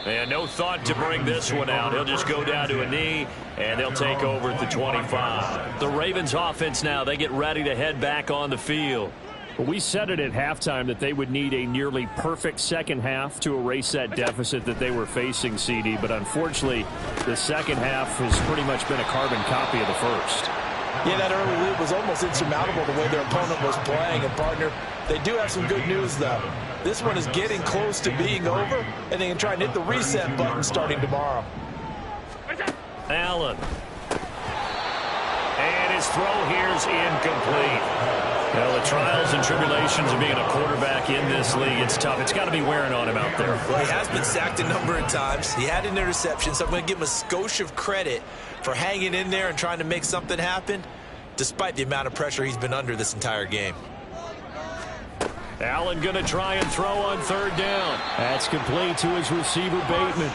[SPEAKER 2] And no thought to bring this one out. He'll just go down to a knee, and they'll take over at the 25. The Ravens offense now, they get ready to head back on the field. We said it at halftime that they would need a nearly perfect second half to erase that deficit that they were facing, CD. But unfortunately, the second half has pretty much been a carbon copy of the first.
[SPEAKER 4] Yeah, that early lead was almost insurmountable the way their opponent was playing. And, partner, they do have some good news, though. This one is getting close to being over, and they can try and hit the reset button starting tomorrow.
[SPEAKER 2] Allen. And his throw here's incomplete. Well, the trials and tribulations of being a quarterback in this league, it's tough. It's got to be wearing on him out there.
[SPEAKER 3] Well, he has been sacked a number of times. He had an interception, so I'm going to give him a skosh of credit for hanging in there and trying to make something happen, despite the amount of pressure he's been under this entire game.
[SPEAKER 2] Allen going to try and throw on third down. That's complete to his receiver, Bateman.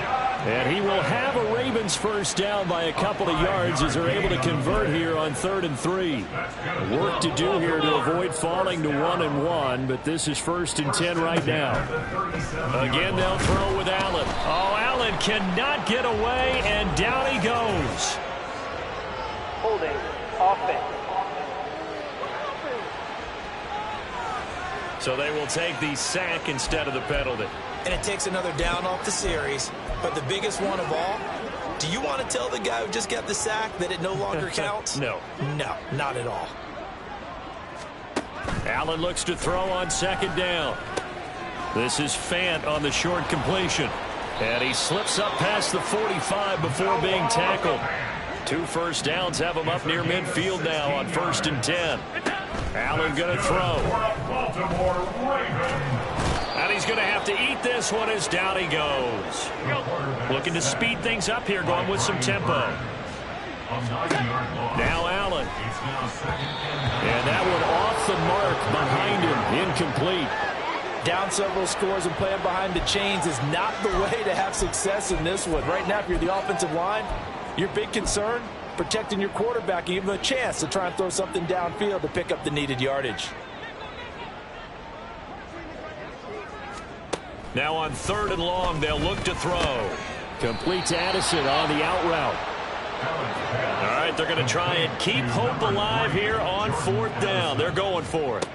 [SPEAKER 2] And he will have a Ravens first down by a couple of yards as they're able to convert here on 3rd and 3. Work to do here to avoid falling to 1-1, but this is 1st and 10 right now. Again, they'll throw with Allen. Oh, Allen cannot get away, and down he goes.
[SPEAKER 6] Holding offense.
[SPEAKER 2] So they will take the sack instead of the penalty.
[SPEAKER 3] And it takes another down off the series. But the biggest one of all, do you want to tell the guy who just got the sack that it no longer counts?
[SPEAKER 2] No.
[SPEAKER 3] No, not at all.
[SPEAKER 2] Allen looks to throw on 2nd down. This is Fant on the short completion. And he slips up past the 45 before being tackled. 2 first downs have him up near midfield now on 1st and 10. Allen going to throw. And he's going to have to eat this one as down he goes. Looking to speed things up here, going with some tempo. Now Allen. And that one off the mark behind him, incomplete.
[SPEAKER 4] Down several scores and playing behind the chains is not the way to have success in this one. Right now, if you're the offensive line, your big concern, protecting your quarterback and give him a chance to try and throw something downfield to pick up the needed yardage.
[SPEAKER 2] Now on 3rd and long, they'll look to throw. Complete to Addison on the out route. All right, they're going to try and keep hope alive here on 4th down. They're going for it.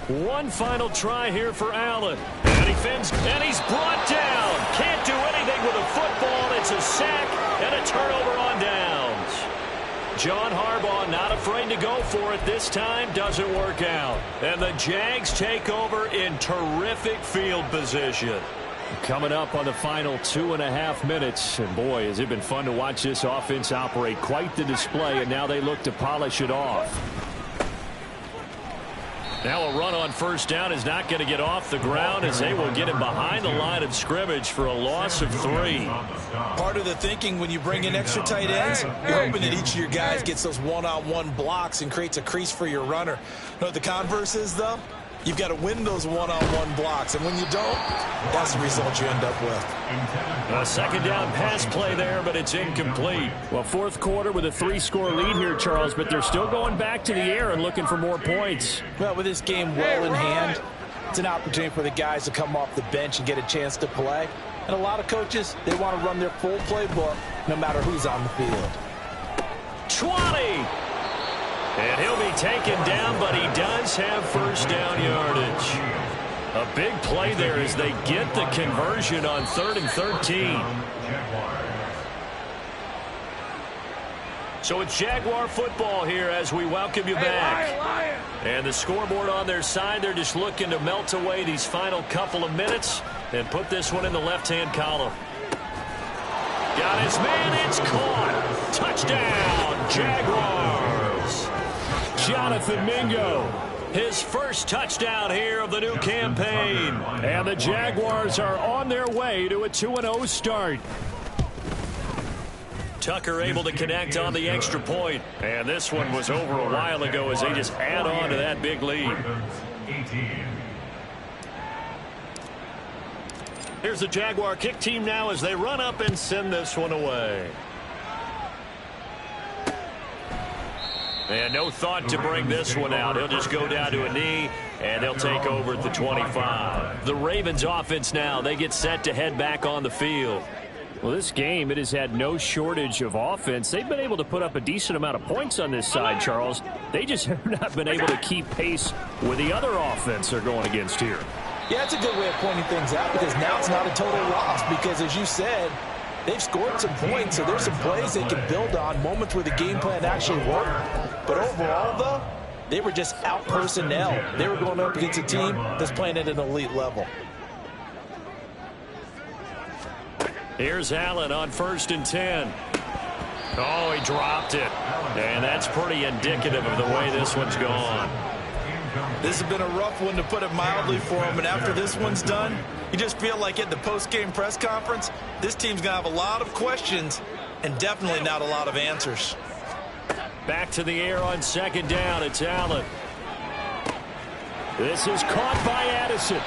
[SPEAKER 2] One final try here for Allen. And he fins, and he's brought down. Can't do anything with a football. It's a sack and a turnover on downs. John Harbaugh not afraid to go for it this time. Doesn't work out. And the Jags take over in terrific field position. Coming up on the final 2.5 minutes. And boy, has it been fun to watch this offense operate. Quite the display, and now they look to polish it off. Now a run on 1st down is not going to get off the ground as they will get him behind the line of scrimmage for a loss of 3.
[SPEAKER 3] Part of the thinking when you bring in extra tight ends, you're hoping that each of your guys gets those one-on-one blocks and creates a crease for your runner. You know what the converse is, though? You've got to win those one-on-one blocks, and when you don't, that's the result you end up with.
[SPEAKER 2] A 2nd down pass play there, but it's incomplete.
[SPEAKER 7] Well, 4th quarter with a 3-score lead here, Charles, but they're still going back to the air and looking for more points.
[SPEAKER 4] Well, with this game well in hand, it's an opportunity for the guys to come off the bench and get a chance to play. And a lot of coaches, they want to run their full playbook no matter who's on the field.
[SPEAKER 2] 20! And he'll be taken down, but he does have 1st down yardage. A big play there as they get the conversion on 3rd and 13. So it's Jaguar football here as we welcome you back. And the scoreboard on their side, they're just looking to melt away these final couple of minutes and put this one in the left-hand column. Got his man, it's caught. Touchdown, Jaguars. Jonathan Mingo, his first touchdown here of the new campaign. And the Jaguars are on their way to a 2-0 start. Tucker able to connect on the extra point. And this one was over a while ago as they just add on to that big lead. Here's the Jaguar kick team now as they run up and send this one away. And no thought to bring this one out. He'll just go down to a knee, and they'll take over at the 25. The Ravens offense now, they get set to head back on the field.
[SPEAKER 7] Well, this game, it has had no shortage of offense. They've been able to put up a decent amount of points on this side, Charles. They just have not been able to keep pace with the other offense they're going against here.
[SPEAKER 4] Yeah, it's a good way of pointing things out because now it's not a total loss because, as you said, they've scored some points, so there's some plays they can build on, moments where the game plan actually worked. But overall, though, they were just out-personnel. They were going up against a team that's playing at an elite level.
[SPEAKER 2] Here's Allen on 1st and 10. Oh, he dropped it. And that's pretty indicative of the way this one's gone.
[SPEAKER 3] This has been a rough one, to put it mildly, for him. And after this one's done, you just feel like at the post-game press conference, this team's going to have a lot of questions and definitely not a lot of answers.
[SPEAKER 2] Back to the air on 2nd down. It's Allen. This is caught by Addison.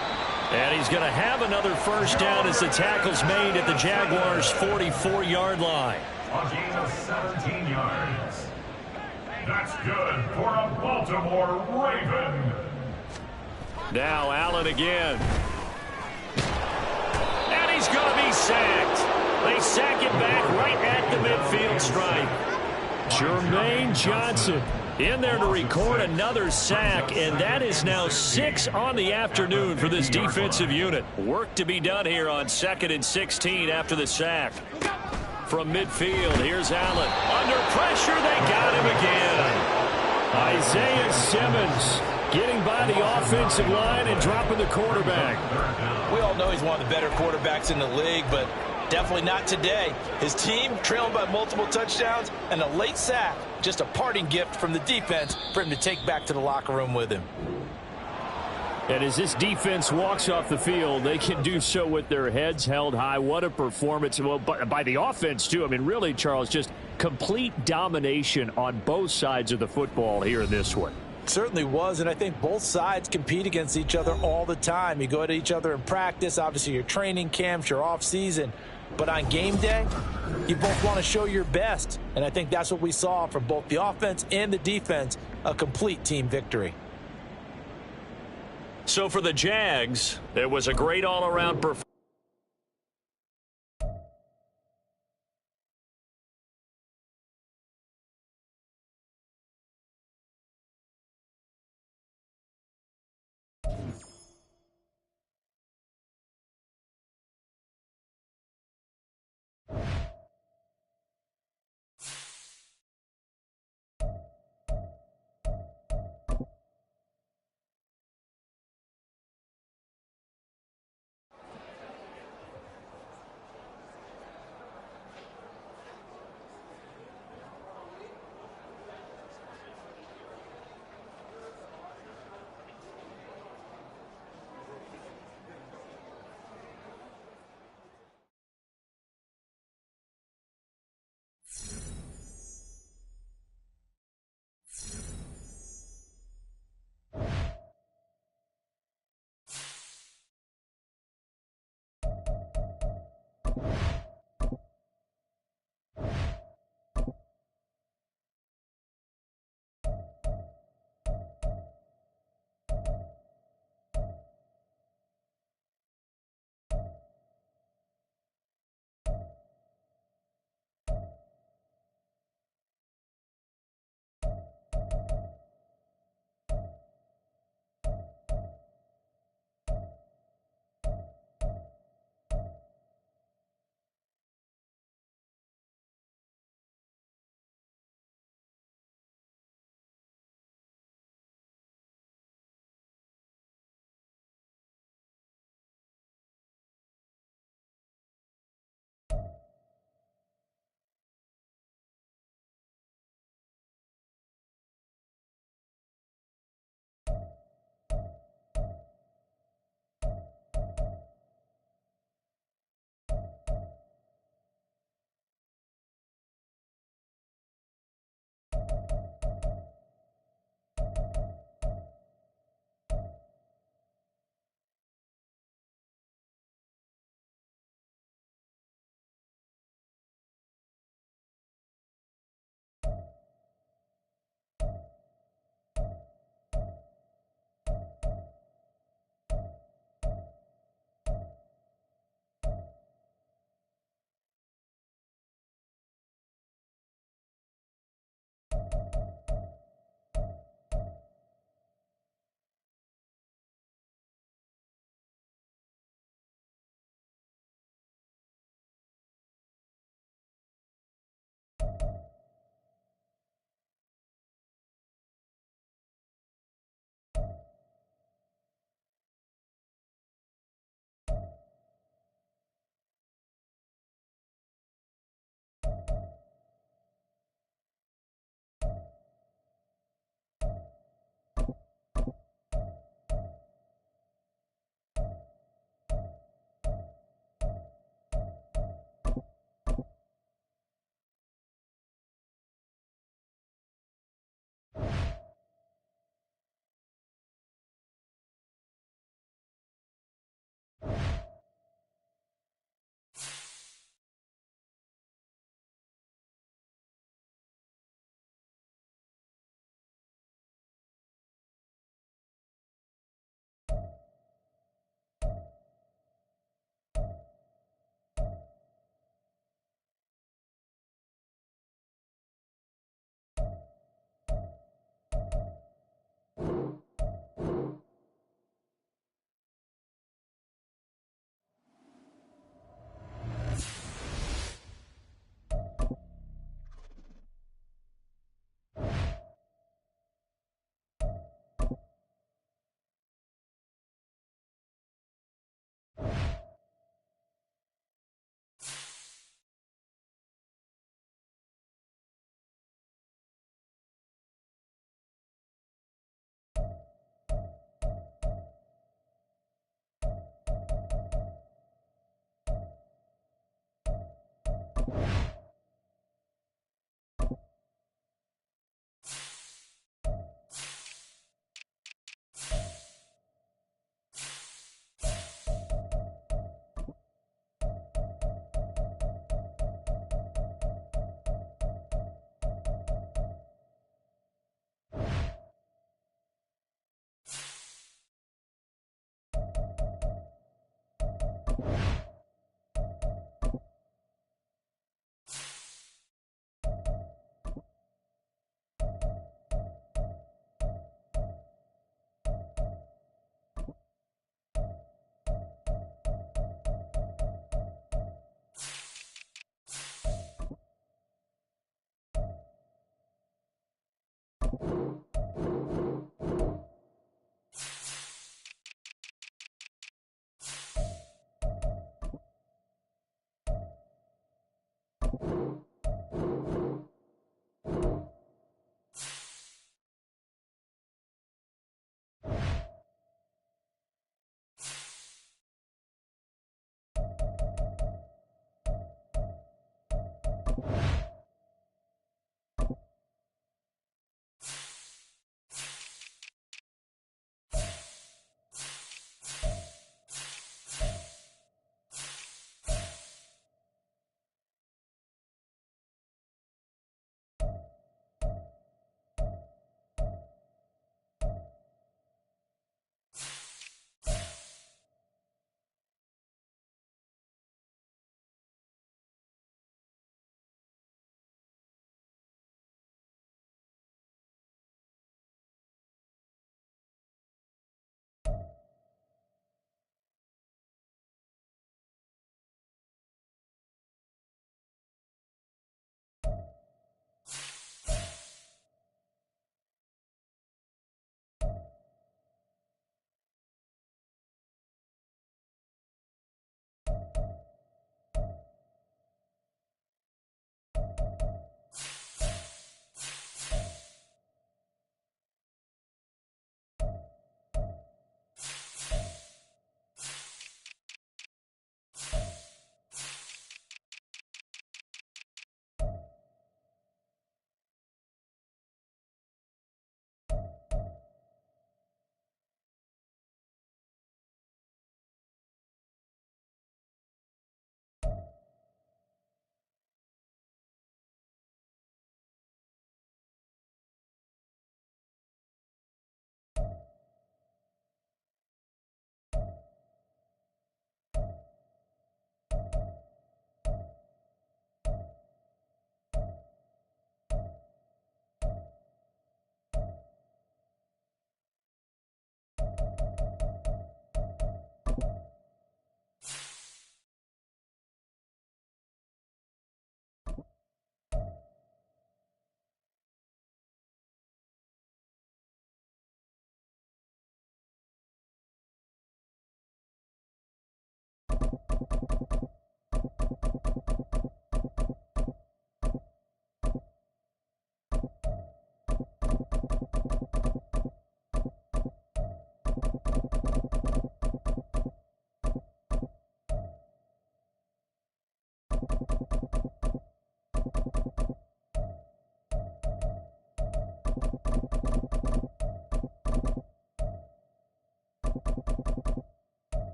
[SPEAKER 2] And he's going to have another 1st down as the tackle's made at the Jaguars' 44-yard line.
[SPEAKER 5] A gain of 17 yards. That's good for a Baltimore Raven.
[SPEAKER 2] Now Allen again. And he's going to be sacked. They sack him back right at the midfield stripe. Jermaine Johnson in there to record another sack, and that is now 6 on the afternoon for this defensive unit. Work to be done here on 2nd and 16 after the sack. From midfield, here's Allen. Under pressure, they got him again. Isaiah Simmons getting by the offensive line and dropping the quarterback.
[SPEAKER 4] We all know he's one of the better quarterbacks in the league, but definitely not today. His team trailing by multiple touchdowns and a late sack. Just a parting gift from the defense for him to take back to the locker room with him.
[SPEAKER 7] And as this defense walks off the field, they can do so with their heads held high. What a performance. Well, by the offense, too. I mean, really, Charles, just complete domination on both sides of the football here in this one.
[SPEAKER 4] Certainly was, and I think both sides compete against each other all the time. You go at each other in practice, obviously your training camps, your off-season, but on game day, you both want to show your best, and I think that's what we saw from both the offense and the defense, a complete team victory.
[SPEAKER 2] So for the Jags, it was a great all-around performance.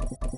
[SPEAKER 8] You